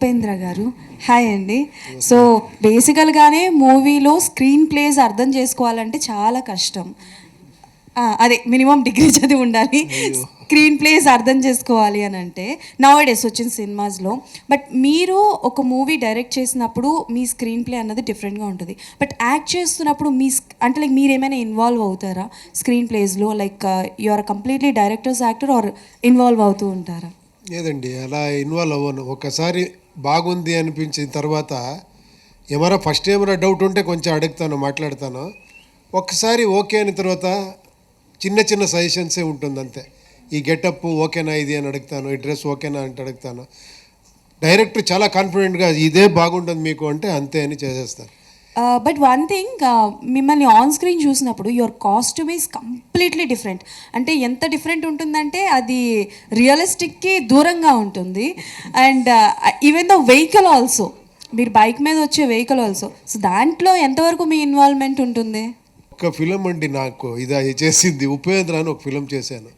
ఉపేంద్ర గారు హాయ్ అండి. సో బేసికల్గానే మూవీలో స్క్రీన్ ప్లేస్ అర్థం చేసుకోవాలంటే చాలా కష్టం. అదే మినిమం డిగ్రీ చదివి ఉండాలి స్క్రీన్ ప్లేస్ అర్థం చేసుకోవాలి అని అంటే నౌ డేస్ వచ్చిన సినిమాస్లో. బట్ మీరు ఒక మూవీ డైరెక్ట్ చేసినప్పుడు మీ స్క్రీన్ ప్లే అన్నది డిఫరెంట్గా ఉంటుంది. బట్ యాక్ట్ చేస్తున్నప్పుడు అంటే లైక్ మీరు ఏమైనా ఇన్వాల్వ్ అవుతారా స్క్రీన్ ప్లేస్లో? Like you are completely directors actor are involve అవుతూ ఉంటారా? లేదండి, అలా ఇన్వాల్వ్ అవ్వను. ఒకసారి బాగుంది అనిపించిన తర్వాత ఏమైనా ఫస్ట్ ఏమైనా డౌట్ ఉంటే కొంచెం అడుగుతాను, మాట్లాడతాను. ఒక్కసారి ఓకే అయిన తర్వాత చిన్న చిన్న సజెషన్సే ఉంటుంది అంతే. ఈ గెటప్ ఓకేనా ఇది అని అడుగుతాను, ఈ డ్రెస్ ఓకేనా అంటే అడుగుతాను. డైరెక్టర్ చాలా కాన్ఫిడెంట్గా ఇదే బాగుంటుంది మీకు అంటే అంతే అని చేసేస్తాను. బట్ వన్ థింగ్, మిమ్మల్ని ఆన్ స్క్రీన్ చూసినప్పుడు your costume is completely different. అంటే ఎంత డిఫరెంట్ ఉంటుందంటే అది రియలిస్టిక్కి దూరంగా ఉంటుంది. And even the vehicle also, మీరు బైక్ మీద వచ్చే వెహికల్ ఆల్సో, సో దాంట్లో ఎంతవరకు మీ ఇన్వాల్వ్మెంట్ ఉంటుంది? ఒక ఫిలం అండి నాకు ఇది చేసింది ఉపేంద్ర అని ఒక ఫిలం చేశాను.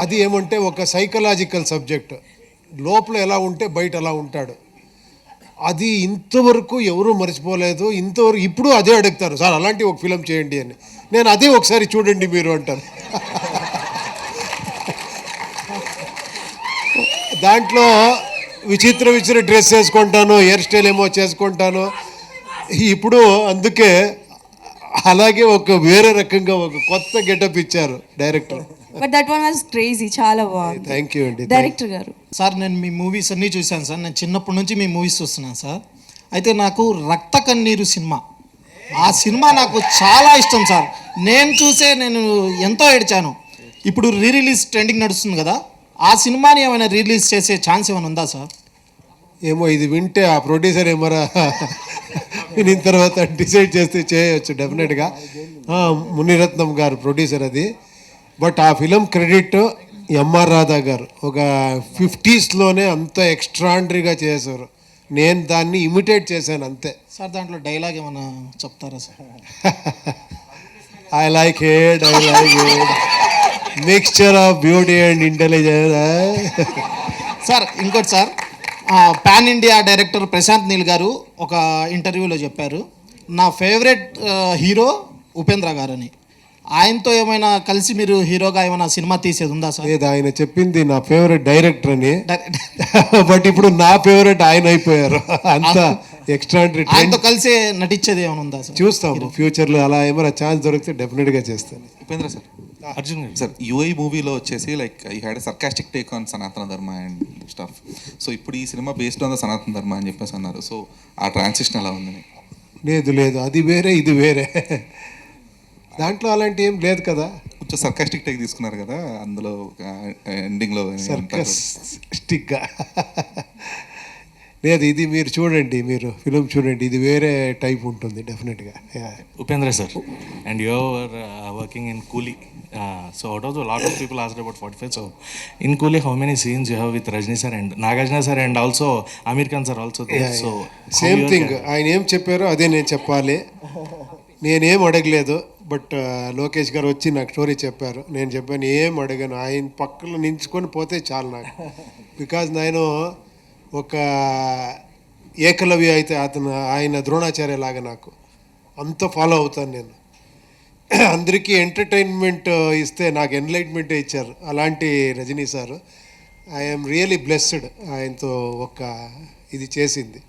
అది ఏమంటే ఒక సైకలాజికల్ సబ్జెక్ట్, లోపల ఎలా ఉంటే బయట అలా ఉంటాడు. అది ఇంతవరకు ఎవరూ మర్చిపోలేదు. ఇంతవరకు ఇప్పుడు అదే అడుగుతారు, సార్ అలాంటి ఒక ఫిలం చేయండి అని. నేను అదే ఒకసారి చూడండి మీరు అంటాను. దాంట్లో విచిత్ర డ్రెస్ వేసుకుంటాను, హెయిర్ స్టైల్ ఏమో చేసుకుంటాను. ఇప్పుడు అందుకే అలాగే ఒక వేరే రకంగా ఒక కొత్త గెటప్ ఇచ్చారు director. But that one was crazy, చాలా బాగుంది. థ్యాంక్ యూ అండి. డైరెక్టర్ గారు సార్, నేను మీ మూవీస్ అన్నీ చూశాను సార్. నేను చిన్నప్పటి నుంచి మీ మూవీస్ చూస్తున్నాను సార్. అయితే నాకు రక్త కన్నీరు సినిమా, ఆ సినిమా నాకు చాలా ఇష్టం సార్. నేను ఎంతో ఏడ్చాను. ఇప్పుడు రిలీజ్ ట్రెండింగ్ నడుస్తుంది కదా, ఆ సినిమాని ఏమైనా రిలీజ్ చేసే ఛాన్స్ ఏమైనా ఉందా సార్? ఏమో ఇది వింటే ఆ ప్రొడ్యూసర్ ఏమరా వినిన తర్వాత డిసైడ్ చేస్తే చేయవచ్చు డెఫినెట్గా. మునిరత్నం గారు ప్రొడ్యూసర్ అది. బట్ ఆ ఫిలం క్రెడిట్ ఎంఆర్ రాధా గారు ఒక 50sలోనే అంత ఎక్స్ట్రాండరీగా చేశారు. నేను దాన్ని ఇమిటేట్ చేశాను అంతే సార్. దాంట్లో డైలాగ్ ఏమైనా చెప్తారా sir? I like it mixture of beauty and intelligence. Sir ఇంకోటి sir, pan India director Prashanth Neel గారు ఒక ఇంటర్వ్యూలో చెప్పారు, నా ఫేవరెట్ హీరో ఉపేంద్ర గారని. ఆయనతో ఏమైనా కలిసి మీరు హీరోగా ఏమైనా సినిమా తీసేది ఉందా సార్? లేదు, ఆయన చెప్పింది నా ఫేవరెట్ డైరెక్టర్ అని. బట్ ఇప్పుడు నా ఫేవరెట్ ఆయన అయిపోయారు. అంత ఎక్స్ట్రాండరీ. ఆయనతో కలిసి నటించేది ఏమైనా ఉందా సార్? చూస్తాము ఫ్యూచర్లో, అలా ఏమైనా ఛాన్స్ దొరికితే డెఫినెట్గా చేస్తాను. Upendra sir, Arjun sir, UI మూవీలో వచ్చేసి like you had sarcastic take on Sanatana Dharma and stuff. So ఇప్పుడు ఈ సినిమా బేస్డ్ ఆన్ ద సనాతన ధర్మ అని చెప్పేసి అన్నారు. సో ఆ ట్రాన్సిషన్ ఎలా ఉందని? లేదు, అది వేరే ఇది వేరే. దాంట్లో అలాంటి ఏం లేదు కదా. కొంచెం సర్కాస్టిక్ టేక్ తీసుకున్నారు కదా అందులో ఎండింగ్లో. సర్కాస్టిక్గా లేదు, ఇది మీరు చూడండి, మీరు ఫిలిం చూడండి, ఇది వేరే టైప్ ఉంటుంది డెఫినెట్గా. Upendra sir, and you are working in Coolie. So out of a lot of people asked about 45. So in Coolie, how many scenes you have with Rajni sir and Nagarjuna sir and also Amir Khan sir also there? So same thing, ఆయన ఏం చెప్పారో అదే నేను చెప్పాలి. నేనేం అడగలేదు. But Lokesh గారు వచ్చి నాకు స్టోరీ చెప్పారు, నేను చెప్పాను ఏం అడగను, ఆయన పక్కన నించుకొని పోతే చాలు నాకు. బికాజ్ నేను ఒక ఏకలవ్య అయితే ఆయన ద్రోణాచార్య లాగా నాకు అంత ఫాలో అవుతాను నేను. అందరికీ ఎంటర్టైన్మెంట్ ఇస్తే నాకు ఎన్లైట్మెంటే ఇచ్చారు అలాంటి Rajini sir. I'm really blessed ఆయనతో ఒక ఇది చేసింది.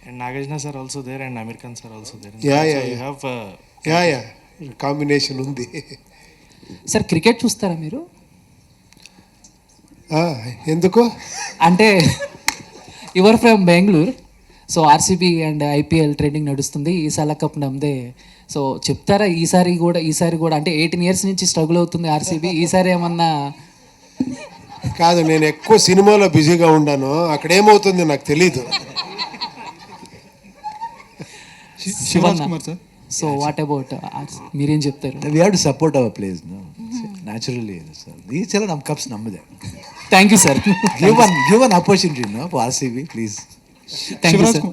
and Nagarjuna sir also there and Amir Khan sir also there. Yeah. You have combination ఉంది. సార్ క్రికెట్ చూస్తారా మీరు? ఎందుకు అంటే your from Bengaluru, so RCB and IPL trending నడుస్తుంది, ఈసారి కప్ నమ్మదే. సో చెప్తారా ఈసారి కూడా అంటే 18 years నుంచి స్ట్రగుల్ అవుతుంది ఆర్సీబీ, ఈసారి ఏమన్నా? కాదు, నేను ఎక్కువ సినిమాలో బిజీగా ఉన్నాను, అక్కడ ఏమవుతుంది నాకు తెలీదు. Shivaraj Kumar sir, so what about మీరేం చెప్తారు? We have to support our players, no? Naturally, sir. These chala nam cups nammade. Thank you sir. Give an opportunity, no, for RCB, please. Thank you sir.